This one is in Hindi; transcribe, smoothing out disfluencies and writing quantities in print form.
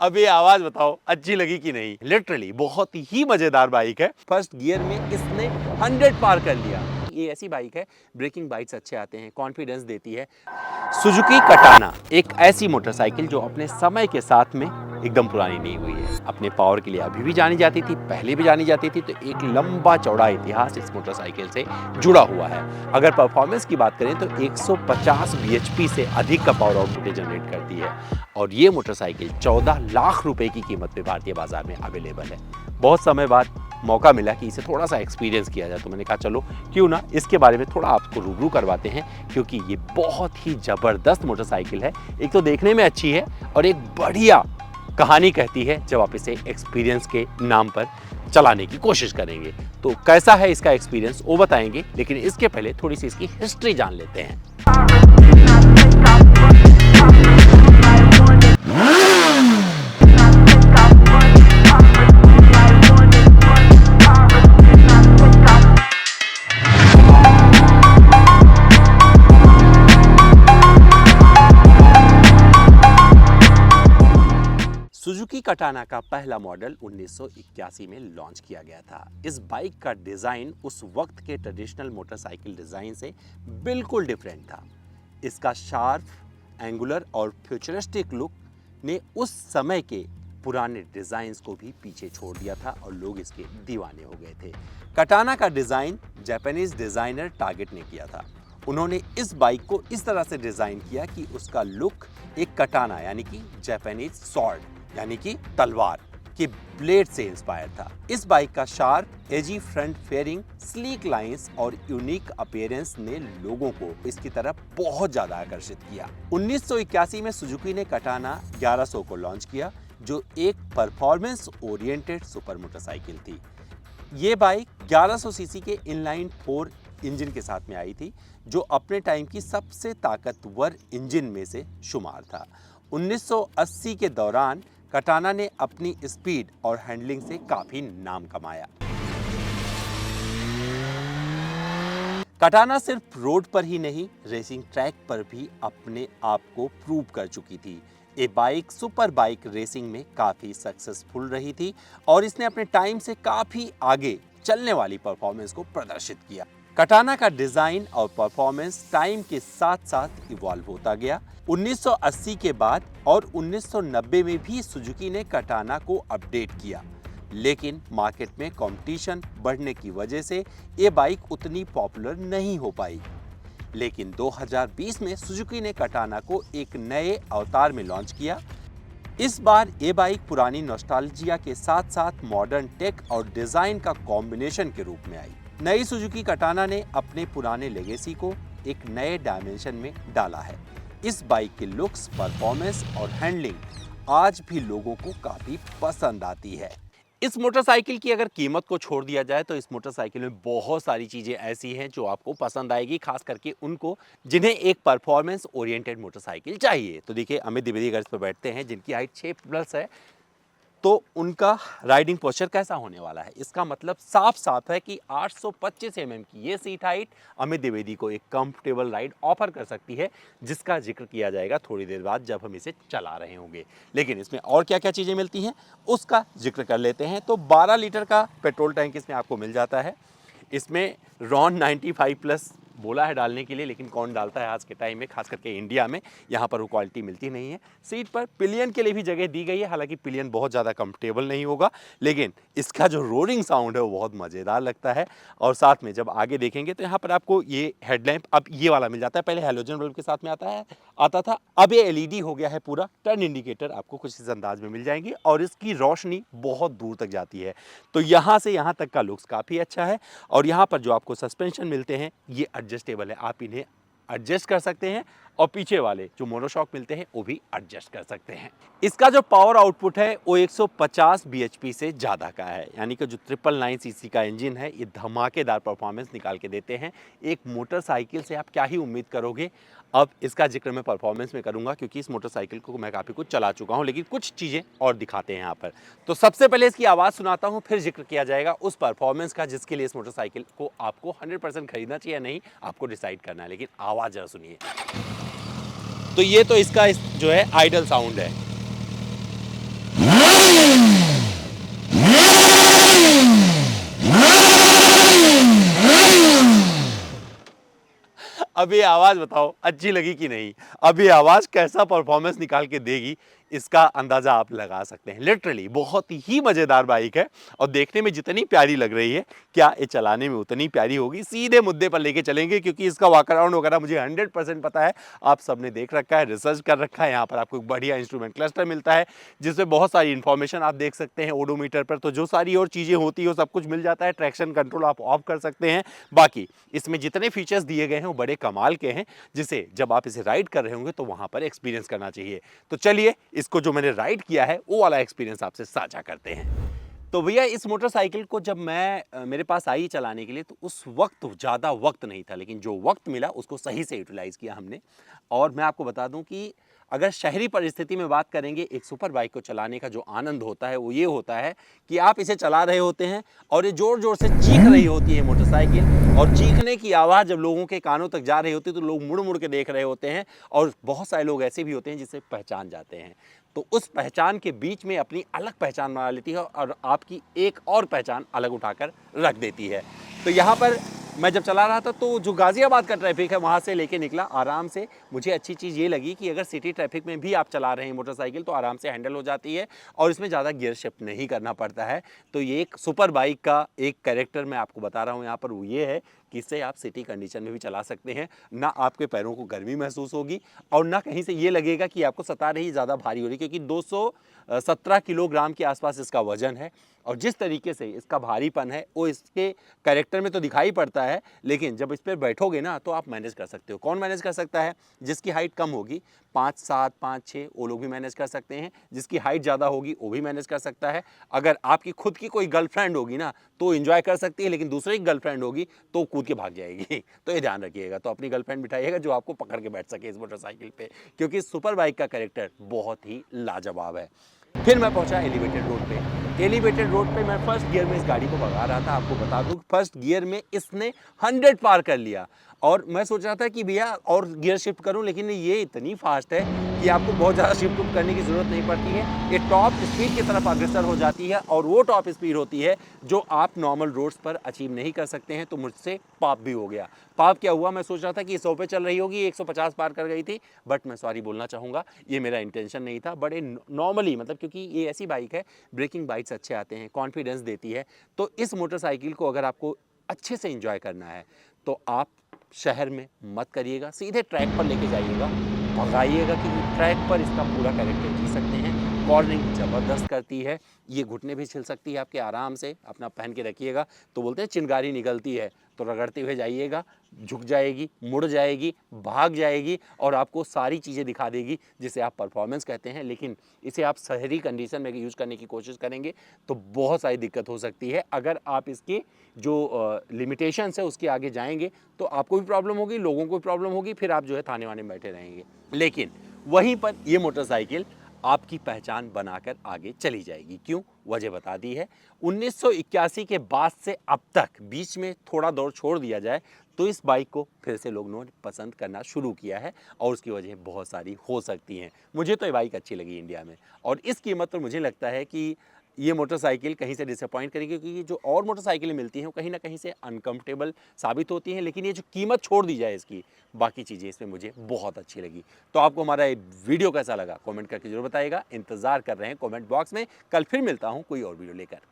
अब ये आवाज बताओ अच्छी लगी कि नहीं। लिटरली बहुत ही मजेदार बाइक है। फर्स्ट गियर में इसने 100 पार कर लिया। ये ऐसी बाइक है, ब्रेकिंग बाइट्स अच्छे आते हैं, कॉन्फिडेंस देती है। सुजुकी कटाना एक ऐसी मोटरसाइकिल जो अपने समय के साथ में एकदम पुरानी नहीं हुई है। अपने पावर के लिए अभी भी जानी जाती थी, पहले भी जानी जाती थी। तो एक लंबा चौड़ा इतिहास इस मोटरसाइकिल से जुड़ा हुआ है। अगर परफॉर्मेंस की बात करें तो 150 bhp से अधिक का पावर आउटपुट जनरेट करती है और ये मोटरसाइकिल 14 लाख रुपए की कीमत में भारतीय बाजार में अवेलेबल है। बहुत समय बाद मौका मिला कि इसे थोड़ा सा एक्सपीरियंस किया जाए, तो मैंने कहा चलो क्यों ना इसके बारे में थोड़ा आपको रूबरू करवाते हैं, क्योंकि ये बहुत ही ज़बरदस्त मोटरसाइकिल है। एक तो देखने में अच्छी है और एक बढ़िया कहानी कहती है जब आप इसे एक्सपीरियंस के नाम पर चलाने की कोशिश करेंगे। तो कैसा है इसका एक्सपीरियंस वो बताएंगे, लेकिन इसके पहले थोड़ी सी इसकी हिस्ट्री जान लेते हैं। सुजुकी कटाना का पहला मॉडल 1981 में लॉन्च किया गया था। इस बाइक का डिज़ाइन उस वक्त के ट्रेडिशनल मोटरसाइकिल डिज़ाइन से बिल्कुल डिफरेंट था। इसका शार्प, एंगुलर और फ्यूचरिस्टिक लुक ने उस समय के पुराने डिज़ाइंस को भी पीछे छोड़ दिया था और लोग इसके दीवाने हो गए थे। कटाना का डिज़ाइन जापानीज डिज़ाइनर टार्गेट ने किया था। उन्होंने इस बाइक को इस तरह से डिज़ाइन किया कि उसका लुक एक कटाना यानी कि जापानीज सॉर्ड यानी कि तलवार के ब्लेड से इंस्पायर था। इस बाइक का शार्प, एजी फ्रंट फेयरिंग, स्लीक लाइंस और यूनिक अपीयरेंस ने लोगों को इसकी तरफ बहुत ज्यादा आकर्षित किया। 1981 में सुजुकी ने कटाना 1100 को लॉन्च किया, जो एक परफॉर्मेंस ओरिएंटेड सुपर मोटरसाइकिल थी। ये बाइक 1100 सीसी के इनलाइन 4 इंजन के साथ में आई थी, जो अपने टाइम की सबसे ताकतवर इंजन में से शुमार था। 1980 के दौरान कटाना ने अपनी स्पीड और हैंडलिंग से काफी नाम कमाया। कटाना सिर्फ रोड पर ही नहीं, रेसिंग ट्रैक पर भी अपने आप को प्रूव कर चुकी थी। ये बाइक सुपर बाइक रेसिंग में काफी सक्सेसफुल रही थी और इसने अपने टाइम से काफी आगे चलने वाली परफॉर्मेंस को प्रदर्शित किया। कटाना का डिजाइन और परफॉर्मेंस टाइम के साथ साथ इवॉल्व होता गया। 1980 के बाद और 1990 में भी सुजुकी ने कटाना को अपडेट किया, लेकिन मार्केट में कंपटीशन बढ़ने की वजह से ये बाइक उतनी पॉपुलर नहीं हो पाई। लेकिन 2020 में सुजुकी ने कटाना को एक नए अवतार में लॉन्च किया। इस बार ये बाइक पुरानी नॉस्टैल्जिया के साथ साथ मॉडर्न टेक और डिजाइन का कॉम्बिनेशन के रूप में आई। नई सुजुकी कटाना ने अपने पुराने लेगेसी को एक नए डायमेंशन में डाला है। इस बाइक के लुक्स, परफॉर्मेंस और हैंडलिंग आज भी लोगों को काफी पसंद आती है। इस मोटरसाइकिल की अगर कीमत को छोड़ दिया जाए तो इस मोटरसाइकिल में बहुत सारी चीजें ऐसी हैं जो आपको पसंद आएगी, खास करके उनको जिन्हें एक परफॉर्मेंस ओरिएंटेड मोटरसाइकिल चाहिए। तो देखिए, अमित द्विवेदी अगर इस पर बैठते हैं जिनकी हाइट 6+ है, तो उनका राइडिंग पोस्चर कैसा होने वाला है। इसका मतलब साफ साफ है कि 825 mm की ये सीट हाइट अमित द्विवेदी को एक कंफर्टेबल राइड ऑफर कर सकती है, जिसका जिक्र किया जाएगा थोड़ी देर बाद जब हम इसे चला रहे होंगे। लेकिन इसमें और क्या क्या चीज़ें मिलती हैं उसका जिक्र कर लेते हैं। तो 12 लीटर का पेट्रोल टैंक इसमें आपको मिल जाता है। इसमें रॉन 95+ बोला है डालने के लिए, लेकिन कौन डालता है आज के टाइम में, खास करके इंडिया में। यहाँ पर वो क्वालिटी मिलती नहीं है। सीट पर पिलियन के लिए भी जगह दी गई है, हालांकि पिलियन बहुत ज़्यादा कंफर्टेबल नहीं होगा, लेकिन इसका जो रोरिंग साउंड है वो बहुत मज़ेदार लगता है। और साथ में जब आगे देखेंगे तो यहाँ पर आपको ये हेडलैम्प अब ये वाला मिल जाता है। पहले हैलोजन बल्ब के साथ में आता था, अब ये LED हो गया है पूरा। टर्न इंडिकेटर आपको कुछ इस अंदाज में मिल जाएंगी और इसकी रोशनी बहुत दूर तक जाती है। तो यहाँ से यहाँ तक का लुक्स काफ़ी अच्छा है। और यहाँ पर जो आपको सस्पेंशन मिलते हैं ये एडजस्टेबल है, आप इन्हें एडजस्ट कर सकते हैं और पीछे वाले जो मोनोशॉक मिलते हैं वो भी एडजस्ट कर सकते हैं। इसका जो पावर आउटपुट है वो 150 bhp से ज़्यादा का है, यानी कि जो 999 सीसी का इंजन है ये धमाकेदार परफॉर्मेंस निकाल के देते हैं। एक मोटरसाइकिल से आप क्या ही उम्मीद करोगे। अब इसका जिक्र मैं परफॉर्मेंस में करूंगा, क्योंकि इस मोटरसाइकिल को मैं काफ़ी कुछ चला चुका हूं, लेकिन कुछ चीज़ें और दिखाते हैं यहाँ पर। तो सबसे पहले इसकी आवाज़ सुनाता हूं, फिर जिक्र किया जाएगा उस परफॉर्मेंस का जिसके लिए इस मोटरसाइकिल को आपको 100% खरीदना चाहिए या नहीं, आपको डिसाइड करना है। लेकिन आवाज़ जरा सुनिए। तो ये तो इसका जो है आइडल साउंड है। अब ये आवाज़ बताओ अच्छी लगी कि नहीं। अब ये आवाज़ कैसा परफॉर्मेंस निकाल के देगी इसका अंदाज़ा आप लगा सकते हैं। लिटरली बहुत ही मज़ेदार बाइक है और देखने में जितनी प्यारी लग रही है, क्या ये चलाने में उतनी प्यारी होगी। सीधे मुद्दे पर लेके चलेंगे क्योंकि इसका वॉक अराउंड वगैरह मुझे 100% पता है। आप सबने देख रखा है, रिसर्च कर रखा है। यहाँ पर आपको एक बढ़िया इंस्ट्रूमेंट क्लस्टर मिलता है जिसमें बहुत सारी इन्फॉर्मेशन आप देख सकते हैं। ओडोमीटर पर तो जो सारी और चीज़ें होती है वो सब कुछ मिल जाता है। ट्रैक्शन कंट्रोल आप ऑफ कर सकते हैं। बाकी इसमें जितने फीचर्स दिए गए हैं वो बड़े कमाल के हैं, जिसे जब आप इसे राइड कर रहे होंगे तो वहाँ पर एक्सपीरियंस करना चाहिए। तो चलिए इसको जो मैंने राइड किया है वो वाला एक्सपीरियंस आपसे साझा करते हैं। तो भैया इस मोटरसाइकिल को जब मैं मेरे पास आई चलाने के लिए तो उस वक्त ज़्यादा वक्त नहीं था, लेकिन जो वक्त मिला उसको सही से यूटिलाइज़ किया हमने। और मैं आपको बता दूं कि अगर शहरी परिस्थिति में बात करेंगे, एक सुपर बाइक को चलाने का जो आनंद होता है वो ये होता है कि आप इसे चला रहे होते हैं और ये ज़ोर ज़ोर से चीख रही होती है मोटरसाइकिल, और चीखने की आवाज़ जब लोगों के कानों तक जा रही होती है तो लोग मुड़ मुड़ के देख रहे होते हैं, और बहुत सारे लोग ऐसे भी होते हैं जिसे पहचान जाते हैं। तो उस पहचान के बीच में अपनी अलग पहचान बना लेती है और आपकी एक और पहचान अलग उठाकर रख देती है। तो यहाँ पर मैं जब चला रहा था तो जो गाज़ियाबाद का ट्रैफिक है वहाँ से लेके निकला आराम से। मुझे अच्छी चीज़ ये लगी कि अगर सिटी ट्रैफिक में भी आप चला रहे हैं मोटरसाइकिल तो आराम से हैंडल हो जाती है और इसमें ज़्यादा गियर शिफ्ट नहीं करना पड़ता है। तो ये एक सुपर बाइक का एक कैरेक्टर मैं आपको बता रहा हूँ यहाँ पर, वो ये है कि इससे आप सिटी कंडीशन में भी चला सकते हैं। ना आपके पैरों को गर्मी महसूस होगी और ना कहीं से ये लगेगा कि आपको सता रही ज़्यादा भारी हो रही, क्योंकि 217 किलोग्राम के आसपास इसका वजन है। और जिस तरीके से इसका भारीपन है वो इसके कैरेक्टर में तो दिखाई पड़ता है, लेकिन जब इस पर बैठोगे ना तो आप मैनेज कर सकते हो। कौन मैनेज कर सकता है? जिसकी हाइट कम होगी, 5'7", 5'6" वो लोग भी मैनेज कर सकते हैं। जिसकी हाइट ज़्यादा होगी वो भी मैनेज कर सकता है। अगर आपकी खुद की कोई गर्लफ्रेंड होगी ना तो एंजॉय कर सकती है, लेकिन दूसरे की गर्लफ्रेंड होगी तो कूद के भाग जाएगी। तो ये ध्यान रखिएगा। तो अपनी गर्लफ्रेंड बिठाइएगा जो आपको पकड़ के बैठ सके इस मोटरसाइकिल पे, क्योंकि सुपर बाइक का कैरेक्टर बहुत ही लाजवाब है। फिर मैं पहुंचा एलिवेटेड रोड पे। एलिवेटेड रोड पे मैं फर्स्ट गियर में इस गाड़ी को भगा रहा था। आपको बता दूं फर्स्ट गियर में इसने 100 पार कर लिया और मैं सोच रहा था कि भैया और गियर शिफ्ट करूं, लेकिन ये इतनी फास्ट है कि आपको बहुत ज़्यादा शिफ्ट करने की ज़रूरत नहीं पड़ती है। ये टॉप स्पीड की तरफ अग्रसर हो जाती है और वो टॉप स्पीड होती है जो आप नॉर्मल रोड्स पर अचीव नहीं कर सकते हैं। तो मुझसे पाप भी हो गया। पाप क्या हुआ, मैं सोच रहा था कि 100 पे चल रही होगी, 150 पार कर गई थी, बट मैं सॉरी बोलना चाहूँगा, ये मेरा इंटेंशन नहीं था। बड़े नॉर्मली, मतलब क्योंकि ये ऐसी बाइक है, ब्रेकिंग बाइट्स अच्छे आते हैं, कॉन्फिडेंस देती है। तो इस मोटरसाइकिल को अगर आपको अच्छे से एंजॉय करना है तो आप शहर में मत करिएगा, सीधे ट्रैक पर लेके जाइएगा, भगाइएगा कि ट्रैक पर इसका पूरा कैरेक्टर जी सकते हैं। कॉर्निंग ज़बरदस्त करती है, ये घुटने भी छिल सकती है आपके, आराम से अपना पहन के रखिएगा। तो बोलते हैं चिंगारी निकलती है तो रगड़ते हुए जाइएगा, झुक जाएगी, मुड़ जाएगी, भाग जाएगी और आपको सारी चीज़ें दिखा देगी जिसे आप परफॉर्मेंस कहते हैं। लेकिन इसे आप शहरी कंडीशन में यूज़ करने की कोशिश करेंगे तो बहुत सारी दिक्कत हो सकती है। अगर आप इसके जो लिमिटेशंस है उसके आगे जाएंगे तो आपको भी प्रॉब्लम होगी, लोगों को भी प्रॉब्लम होगी, फिर आप जो है थाने वाने में बैठे रहेंगे। लेकिन वहीं पर ये मोटरसाइकिल आपकी पहचान बनाकर आगे चली जाएगी। क्यों? वजह बता दी है। 1981 के बाद से अब तक बीच में थोड़ा दौर छोड़ दिया जाए तो इस बाइक को फिर से लोगों ने पसंद करना शुरू किया है और उसकी वजह बहुत सारी हो सकती हैं। मुझे तो ये बाइक अच्छी लगी इंडिया में, और इस कीमत पर मुझे लगता है कि ये मोटरसाइकिल कहीं से डिसअपॉइंट करेगी, क्योंकि जो और मोटरसाइकिलें मिलती हैं वो कहीं ना कहीं से अनकंफर्टेबल साबित होती हैं। लेकिन ये जो कीमत छोड़ दी जाए इसकी, बाकी चीज़ें इसमें मुझे बहुत अच्छी लगी। तो आपको हमारा ये वीडियो कैसा लगा कमेंट करके जरूर बताइएगा। इंतजार कर रहे हैं कमेंट बॉक्स में। कल फिर मिलता हूँ कोई और वीडियो लेकर।